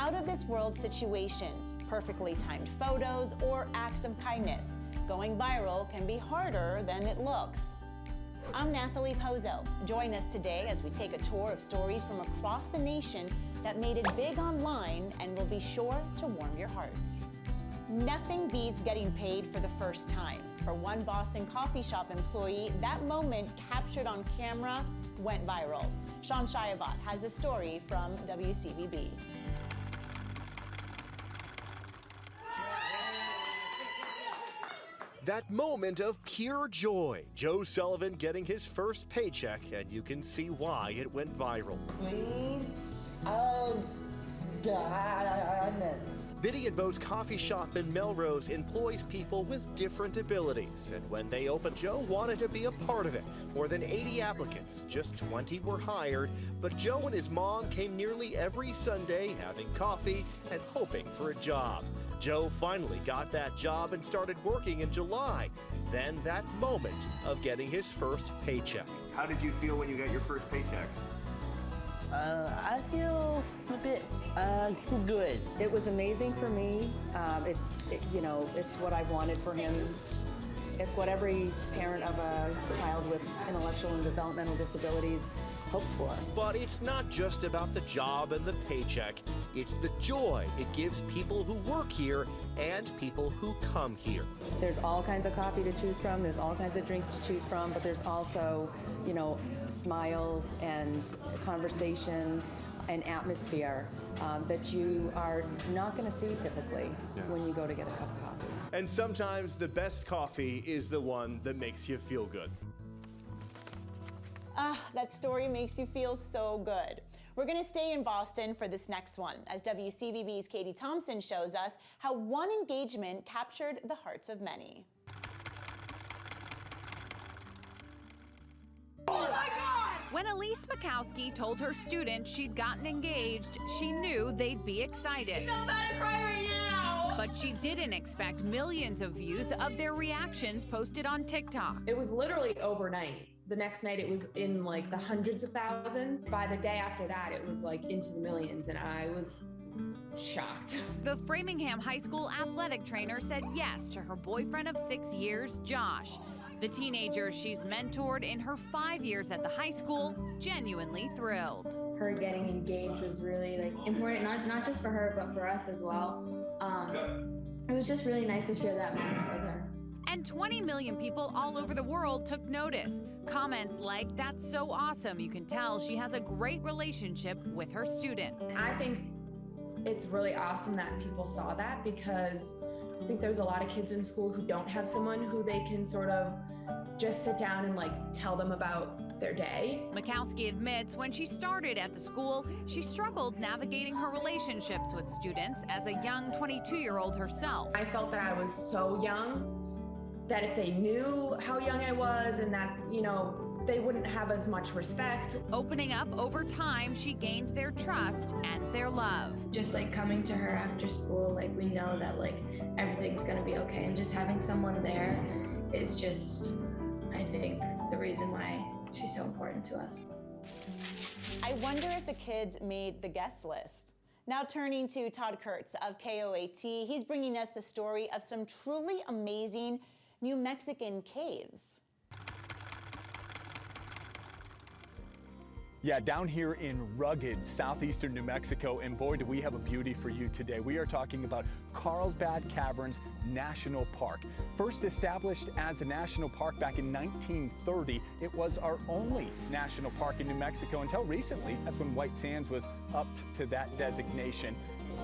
out-of-this-world situations, perfectly timed photos, or acts of kindness. Going viral can be harder than it looks. I'm Nathalie Pozo. Join us today as we take a tour of stories from across the nation that made it big online and will be sure to warm your heart. Nothing beats getting paid for the first time. For one Boston coffee shop employee, that moment captured on camera went viral. Sean Shayavat has the story from WCVB. That moment of pure joy. Joe Sullivan getting his first paycheck, and you can see why it went viral. Queen of Diamonds. Biddy and Beau's coffee shop in Melrose employs people with different abilities, and when they opened, Joe wanted to be a part of it. More than 80 applicants, just 20 were hired, but Joe and his mom came nearly every Sunday having coffee and hoping for a job. Joe finally got that job and started working in July. Then that moment of getting his first paycheck. How did you feel when you got your first paycheck? I feel a bit good. It was amazing for me. It's what I wanted for him. It's what every parent of a child with intellectual and developmental disabilities hopes for. But it's not just about the job and the paycheck. It's the joy it gives people who work here and people who come here. There's all kinds of coffee to choose from. There's all kinds of drinks to choose from. But there's also, smiles and conversation and atmosphere that you are not going to see typically when you go to get a cup of coffee. And sometimes the best coffee is the one that makes you feel good. That story makes you feel so good. We're going to stay in Boston for this next one, as WCVB's Katie Thompson shows us how one engagement captured the hearts of many. Oh my God! When Elise Makowski told her students she'd gotten engaged, she knew they'd be excited. I'm about to cry right now! But she didn't expect millions of views of their reactions posted on TikTok. It was literally overnight. The next night it was in like the hundreds of thousands. By the day after that, it was like into the millions, and I was shocked. The Framingham High School athletic trainer said yes to her boyfriend of 6 years, Josh. The teenager she's mentored in her 5 years at the high school, genuinely thrilled. Her getting engaged was really important, not just for her, but for us as well. It was just really nice to share that moment with her. And 20 million people all over the world took notice. Comments like, "That's so awesome. You can tell she has a great relationship with her students." I think it's really awesome that people saw that, because I think there's a lot of kids in school who don't have someone who they can sort of just sit down and tell them about their day. Makowski admits when she started at the school, she struggled navigating her relationships with students as a young 22-year-old herself. I felt that I was so young, that if they knew how young I was and that, they wouldn't have as much respect. Opening up over time, she gained their trust and their love. Just coming to her after school, we know that everything's gonna be okay, and just having someone there is just, I think, the reason why she's so important to us. I wonder if the kids made the guest list. Now turning to Todd Kurtz of KOAT, he's bringing us the story of some truly amazing New Mexican caves. Yeah, down here in rugged southeastern New Mexico, and boy, do we have a beauty for you today. We are talking about Carlsbad Caverns National Park. First established as a national park back in 1930, it was our only national park in New Mexico until recently. That's when White Sands was upped to that designation.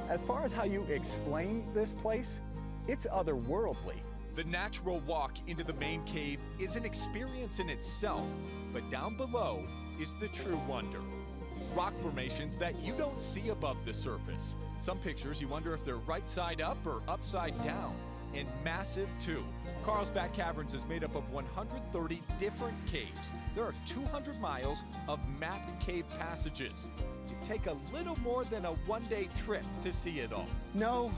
As far as how you explain this place, it's otherworldly. The natural walk into the main cave is an experience in itself, but down below is the true wonder. Rock formations that you don't see above the surface. Some pictures you wonder if they're right side up or upside down. And massive too. Carlsbad Caverns is made up of 130 different caves. There are 200 miles of mapped cave passages. It'd take a little more than a one-day trip to see it all. No,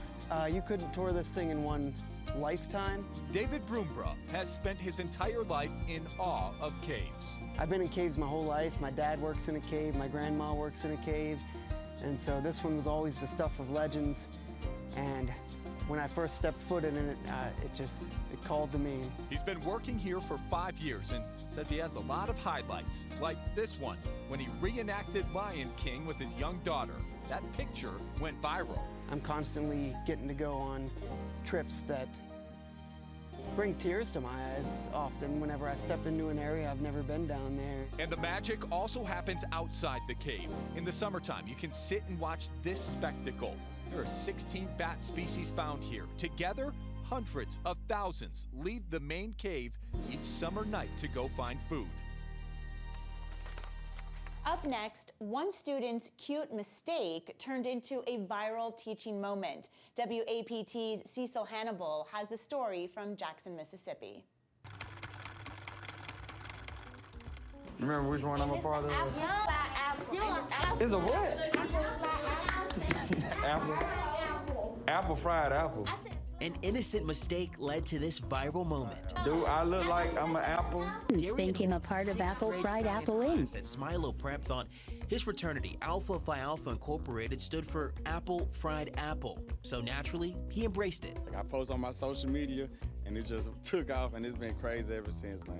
you couldn't tour this thing in one lifetime. David Broombra has spent his entire life in awe of caves. I've been in caves my whole life. My dad works in a cave, my grandma works in a cave. And so this one was always the stuff of legends. And when I first stepped foot in it, it called to me. He's been working here for 5 years and says he has a lot of highlights, like this one, when he reenacted Lion King with his young daughter. That picture went viral. I'm constantly getting to go on trips that bring tears to my eyes often whenever I step into an area I've never been down there. And the magic also happens outside the cave. In the summertime, you can sit and watch this spectacle. There are 16 bat species found here. Together, hundreds of thousands leave the main cave each summer night to go find food. Up next, one student's cute mistake turned into a viral teaching moment. WAPT's Cecil Hannibal has the story from Jackson, Mississippi. Remember which one I'm a part of? It's a what? Apple fried apple. An innocent mistake led to this viral moment. Do I look like I'm an apple? Became a part of Apple Fried Apple Inc. At Smilo Prep thought his fraternity, Alpha Phi Alpha Incorporated, stood for Apple Fried Apple. So naturally, he embraced it. I post on my social media, and it just took off, and it's been crazy ever since, man.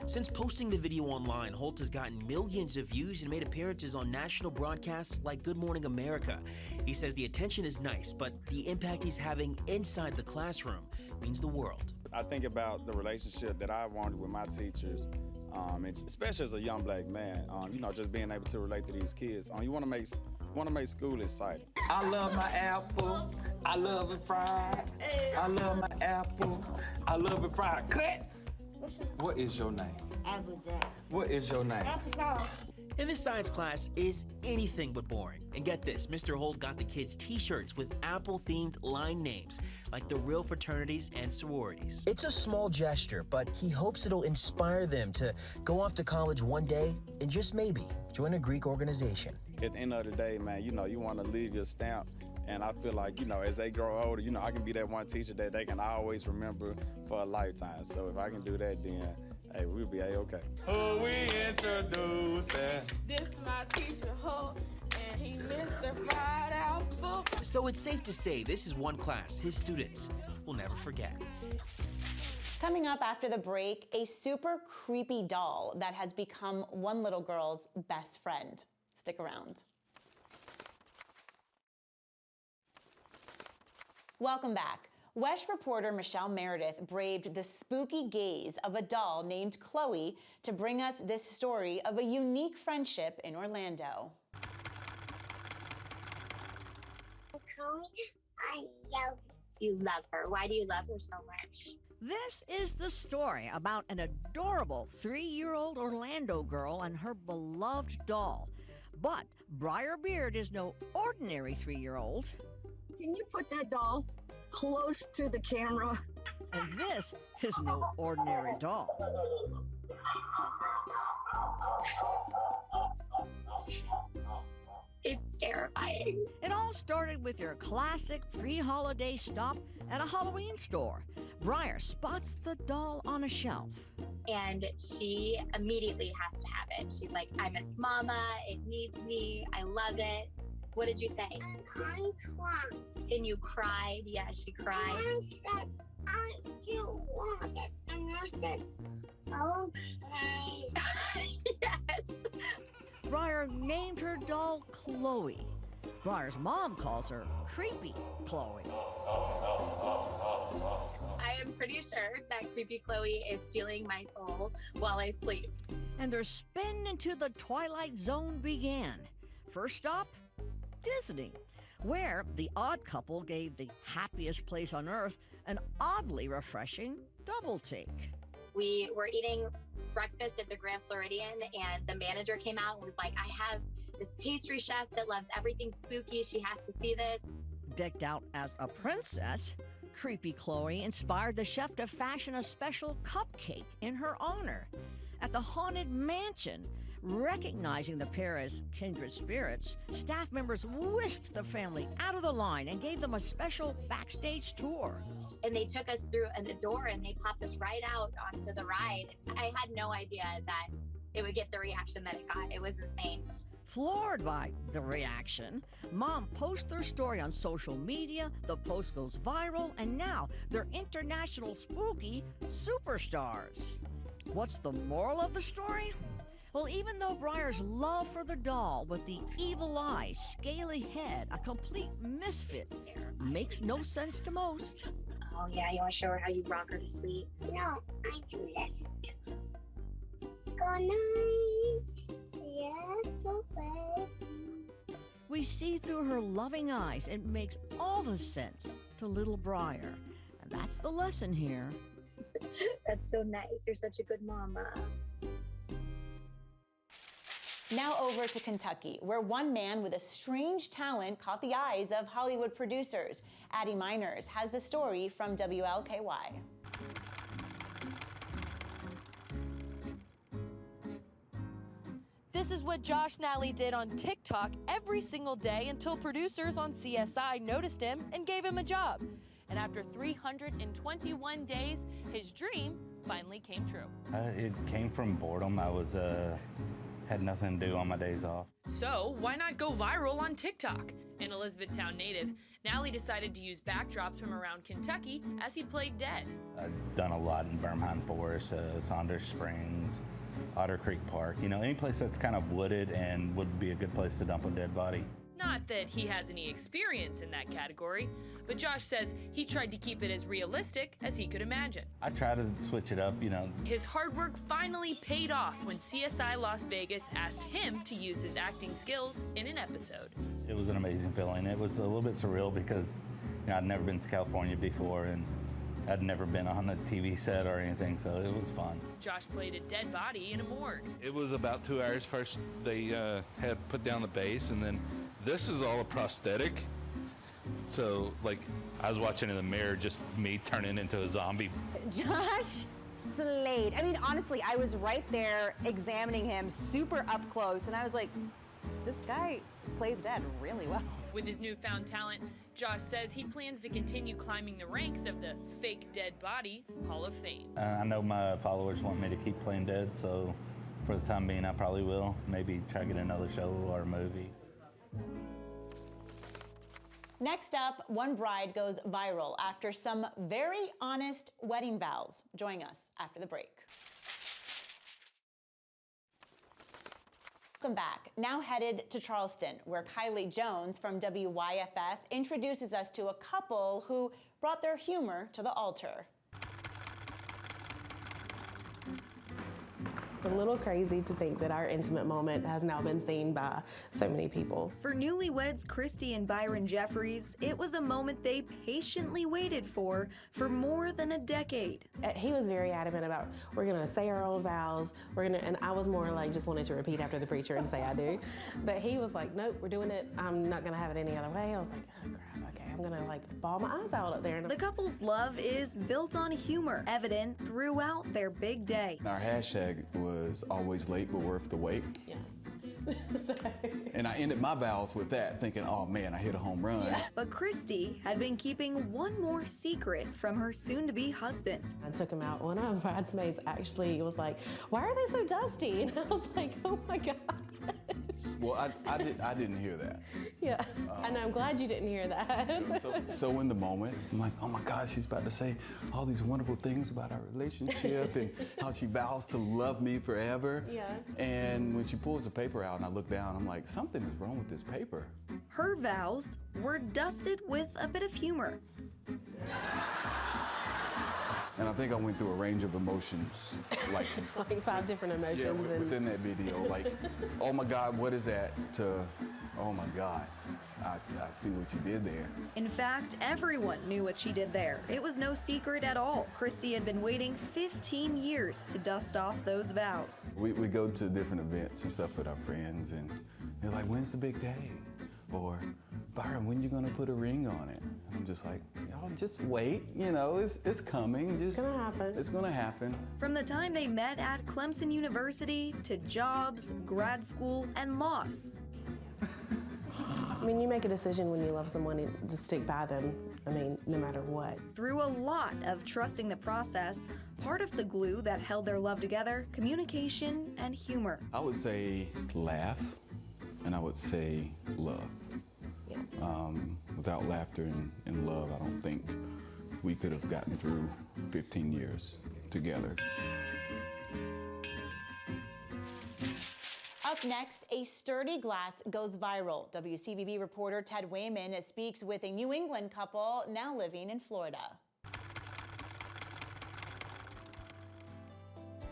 Since posting the video online, Holt has gotten millions of views and made appearances on national broadcasts like Good Morning America. He says the attention is nice, but the impact he's having inside the classroom means the world. I think about the relationship that I wanted with my teachers, especially as a young black man. Just being able to relate to these kids. You want to make school exciting. I love my apple. I love it fried. I love my apple. I love it fried. Cut. What is your name? Applejack. What is your name? Applesauce. And this science class is anything but boring. And get this, Mr. Holt got the kids t-shirts with Apple-themed line names, like the real fraternities and sororities. It's a small gesture, but he hopes it'll inspire them to go off to college one day and just maybe join a Greek organization. At the end of the day, man, you want to leave your stamp. And I feel like, as they grow older, I can be that one teacher that they can always remember for a lifetime. So if I can do that, then, hey, we'll be A-okay. Who we introducing? This my teacher, Holt, and he Mr. Fried Apple. So it's safe to say this is one class his students will never forget. Coming up after the break, a super creepy doll that has become one little girl's best friend. Stick around. Welcome back. WESH reporter Michelle Meredith braved the spooky gaze of a doll named Chloe to bring us this story of a unique friendship in Orlando. Chloe, I love you. You love her. Why do you love her so much? This is the story about an adorable 3-year-old Orlando girl and her beloved doll. But Briar Beard is no ordinary 3-year-old. Can you put that doll close to the camera? And this is no ordinary doll. It's terrifying. It all started with your classic pre-holiday stop at a Halloween store. Briar spots the doll on a shelf. And she immediately has to have it. She's like, I'm its mama, it needs me, I love it. What did you say? And I cried. And you cried? Yeah, she cried. And I said, I do want it. And I said, okay. Yes. Briar named her doll Chloe. Briar's mom calls her Creepy Chloe. I am pretty sure that Creepy Chloe is stealing my soul while I sleep. And their spin into the Twilight Zone began. First stop, Disney, where the odd couple gave the happiest place on earth an oddly refreshing double take. We were eating breakfast at the Grand Floridian, and the manager came out and was like, I have this pastry chef that loves everything spooky. She has to see this. Decked out as a princess, Creepy Chloe inspired the chef to fashion a special cupcake in her honor. At the Haunted Mansion, recognizing the pair as kindred spirits, staff members whisked the family out of the line and gave them a special backstage tour. And they took us through the door and they popped us right out onto the ride. I had no idea that it would get the reaction that it got. It was insane. Floored by the reaction, Mom posts their story on social media, the post goes viral, and now they're international spooky superstars. What's the moral of the story? Well, even though Briar's love for the doll with the evil eye, scaly head, a complete misfit, makes no sense to most. Oh yeah, you want to show her how you rock her to sleep? No, I do this. Good night. Yes, okay. We see through her loving eyes. It makes all the sense to little Briar. And that's the lesson here. That's so nice. You're such a good mama. Now over to Kentucky, where one man with a strange talent caught the eyes of Hollywood producers. Addie Miners has the story from WLKY. This is what Josh Nally did on TikTok every single day until producers on CSI noticed him and gave him a job. And after 321 days, his dream finally came true. It came from boredom. I was had nothing to do on my days off. So why not go viral on TikTok? An Elizabethtown native, Nally decided to use backdrops from around Kentucky as he played dead. I've done a lot in Birmingham Forest, Saunders Springs, Otter Creek Park. You know, any place that's kind of wooded and would be a good place to dump a dead body. Not that he has any experience in that category, but Josh says he tried to keep it as realistic as he could imagine. I try to switch it up, you know. His hard work finally paid off when CSI Las Vegas asked him to use his acting skills in an episode. It was an amazing feeling. It was a little bit surreal because, you know, I'd never been to California before and I'd never been on a TV set or anything, so it was fun. Josh played a dead body in a morgue. It was about 2 hours. First, they had put down the base, and then this is all a prosthetic. So, like, I was watching in the mirror, just me turning into a zombie. Josh slayed. I mean, honestly, I was right there examining him super up close, and I was like, this guy plays dead really well. With his newfound talent, Josh says he plans to continue climbing the ranks of the fake dead body Hall of Fame. I know my followers want me to keep playing dead, so for the time being, I probably will. Maybe try to get another show or a movie. Next up, one bride goes viral after some very honest wedding vows. Join us after the break. Welcome back. Now headed to Charleston, where Kylie Jones from WYFF introduces us to a couple who brought their humor to the altar. It's a little crazy to think that our intimate moment has now been seen by so many people. For newlyweds Christy and Byron Jeffries, it was a moment they patiently waited for more than a decade. He was very adamant about, we're gonna say our old vows, and I was more like, just wanted to repeat after the preacher and say I do. But he was like, nope, we're doing it. I'm not gonna have it any other way. I was like, oh crap, okay, I'm gonna like bawl my eyes out up there. The couple's love is built on humor, evident throughout their big day. Our hashtag was always late but worth the wait. Yeah. And I ended my vows with that, thinking, oh man, I hit a home run. Yeah. But Christy had been keeping one more secret from her soon-to-be husband. I took him out. One of my bridesmaids actually was like, why are they so dusty? And I was like, oh my God. Well, I didn't hear that. Yeah, and I'm glad you didn't hear that. So in the moment, I'm like, oh my God, she's about to say all these wonderful things about our relationship and how she vows to love me forever. Yeah. And when she pulls the paper out and I look down, I'm like, something is wrong with this paper. Her vows were dusted with a bit of humor. And I think I went through a range of emotions, like 5 different emotions. Yeah, within that video, like, oh my God, what is that? To, oh my God, I see what you did there. In fact, everyone knew what she did there. It was no secret at all. Christy had been waiting 15 years to dust off those vows. We go to different events and stuff with our friends, and they're like, when's the big day? Or, Byron, when you gonna put a ring on it? And I'm just like, y'all just wait, you know, it's coming. It's gonna happen. It's gonna happen. From the time they met at Clemson University to jobs, grad school, and loss. I mean, you make a decision when you love someone to stick by them, I mean, no matter what. Through a lot of trusting the process, part of the glue that held their love together, communication and humor. I would say laugh. and I would say love. Without laughter and love, I don't think we could have gotten through 15 years together. Up next, a sturdy glass goes viral. WCVB reporter Ted Wayman speaks with a New England couple now living in Florida.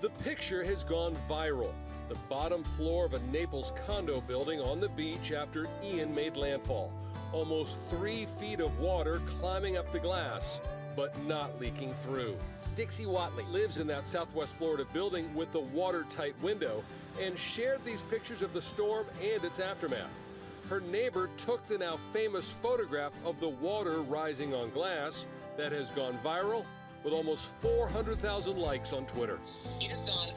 The picture has gone viral. The bottom floor of a Naples condo building on the beach after Ian made landfall. Almost 3 feet of water climbing up the glass, but not leaking through. Dixie Watley lives in that Southwest Florida building with the watertight window and shared these pictures of the storm and its aftermath. Her neighbor took the now famous photograph of the water rising on glass that has gone viral with almost 400,000 likes on Twitter. It has gone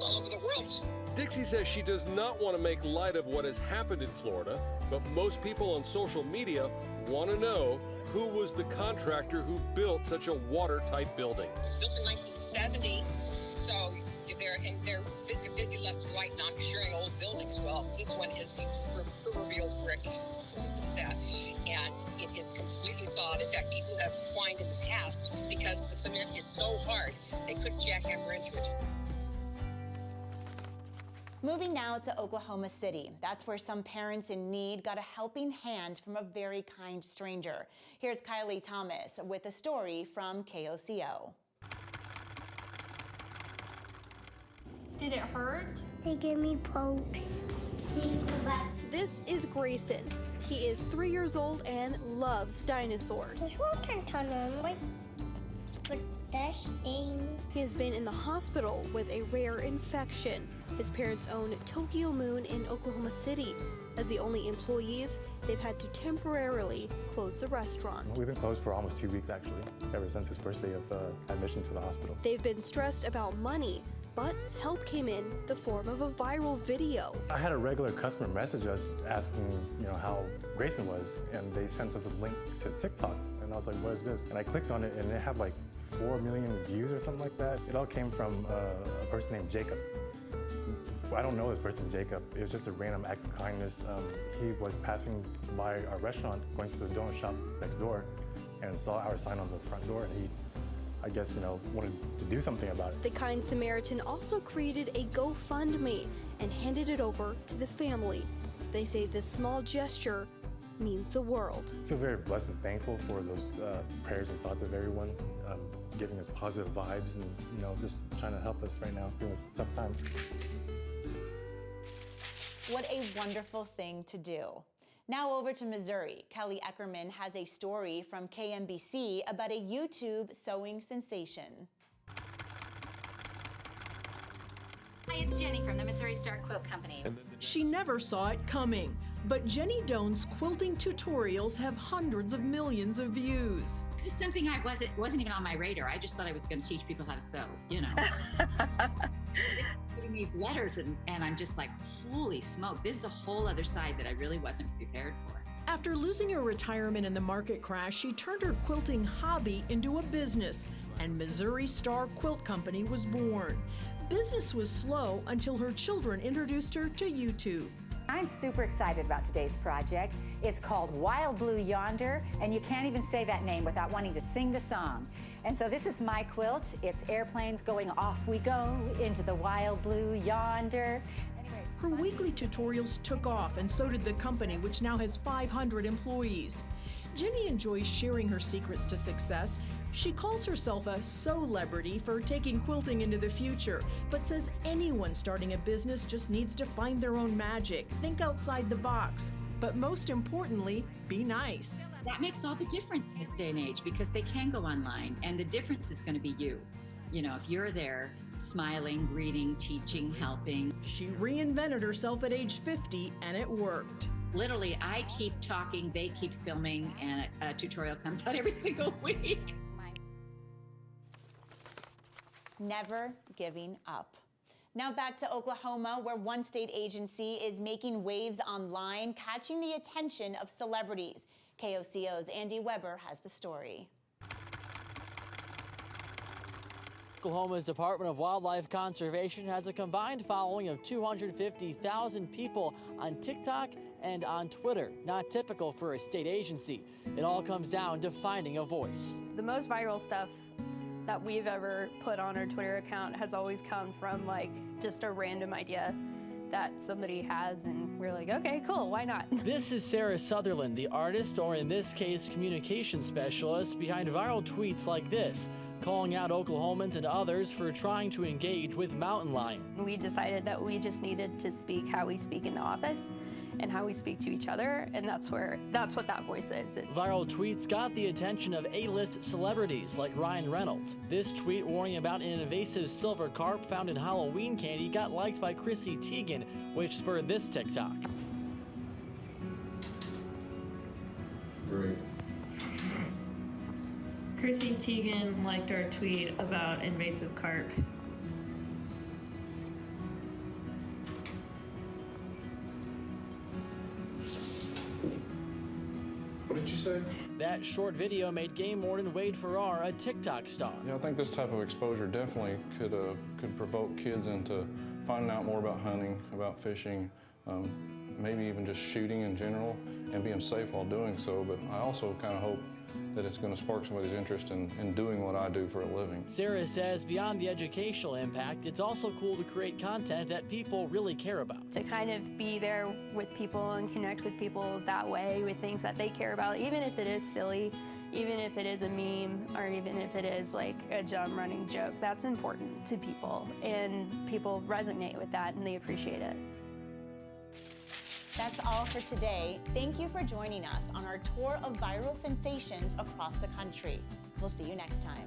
all over the world. Dixie says she does not want to make light of what has happened in Florida, but most people on social media want to know who was the contractor who built such a watertight building. It was built in 1970, so they're busy left and right non-sharing old buildings. Well, this one is the proverbial brick that, and it is completely solid. In fact, people have whined in the past because the cement is so hard they couldn't jackhammer into it. Moving now to Oklahoma City. That's where some parents in need got a helping hand from a very kind stranger. Here's Kylie Thomas with a story from KOCO. Did it hurt? They gave me pokes. This is Grayson. He is 3 years old and loves dinosaurs. This one can turn on like that thing. He has been in the hospital with a rare infection. His parents own Tokyo Moon in Oklahoma City. As the only employees, they've had to temporarily close the restaurant. We've been closed for almost 2 weeks actually, ever since his first day of admission to the hospital. They've been stressed about money, but help came in the form of a viral video. I had a regular customer message us asking, how Grayson was, and they sent us a link to TikTok, and I was like, what is this? And I clicked on it, and it had like 4 million views or something like that. It all came from a person named Jacob. I don't know this person, Jacob. It was just a random act of kindness. He was passing by our restaurant, going to the donut shop next door, and saw our sign on the front door, and he, I guess, wanted to do something about it. The Kind Samaritan also created a GoFundMe and handed it over to the family. They say this small gesture means the world. I feel very blessed and thankful for those prayers and thoughts of everyone, giving us positive vibes and, just trying to help us right now during this tough time. What a wonderful thing to do. Now over to Missouri. Kelly Eckerman has a story from KMBC about a YouTube sewing sensation. Hi, it's Jenny from the Missouri Star Quilt Company. She never saw it coming, but Jenny Doan's quilting tutorials have hundreds of millions of views. It's something I wasn't even on my radar. I just thought I was going to teach people how to sew, It's giving me letters and I'm just like, holy smoke, this is a whole other side that I really wasn't prepared for. After losing her retirement in the market crash, she turned her quilting hobby into a business, and Missouri Star Quilt Company was born. Business was slow until her children introduced her to YouTube. I'm super excited about today's project. It's called Wild Blue Yonder, and you can't even say that name without wanting to sing the song. And so this is my quilt. It's airplanes going off we go into the wild blue yonder. Her weekly tutorials took off, and so did the company, which now has 500 employees. Jenny enjoys sharing her secrets to success. She calls herself a celebrity for taking quilting into the future, but says anyone starting a business just needs to find their own magic, think outside the box, but most importantly, be nice. That makes all the difference in this day and age because they can go online, and the difference is going to be you. If you're there, smiling, greeting, teaching, helping. She reinvented herself at age 50, and it worked. Literally, I keep talking, they keep filming, and a tutorial comes out every single week. Never giving up. Now back to Oklahoma, where one state agency is making waves online, catching the attention of celebrities. KOCO's Andy Weber has the story. Oklahoma's Department of Wildlife Conservation has a combined following of 250,000 people on TikTok and on Twitter, not typical for a state agency. It all comes down to finding a voice. The most viral stuff that we've ever put on our Twitter account has always come from like just a random idea that somebody has, and we're like, okay, cool, why not? This is Sarah Sutherland, the artist, or in this case, communication specialist, behind viral tweets like this, calling out Oklahomans and others for trying to engage with mountain lions. We decided that we just needed to speak how we speak in the office and how we speak to each other, and that's what that voice is. Viral tweets got the attention of A-list celebrities like Ryan Reynolds. This tweet warning about an invasive silver carp found in Halloween candy got liked by Chrissy Teigen, which spurred this TikTok. Great. Chrissy Teigen liked our tweet about invasive carp. What did you say? That short video made game warden Wade Farrar a TikTok star. Yeah, I think this type of exposure definitely could provoke kids into finding out more about hunting, about fishing, maybe even just shooting in general, and being safe while doing so. But I also kind of hope that it's going to spark somebody's interest in doing what I do for a living. Sarah says beyond the educational impact, it's also cool to create content that people really care about. To kind of be there with people and connect with people that way with things that they care about, even if it is silly, even if it is a meme, or even if it is like a dumb running joke, that's important to people, and people resonate with that and they appreciate it. That's all for today. Thank you for joining us on our tour of viral sensations across the country. We'll see you next time.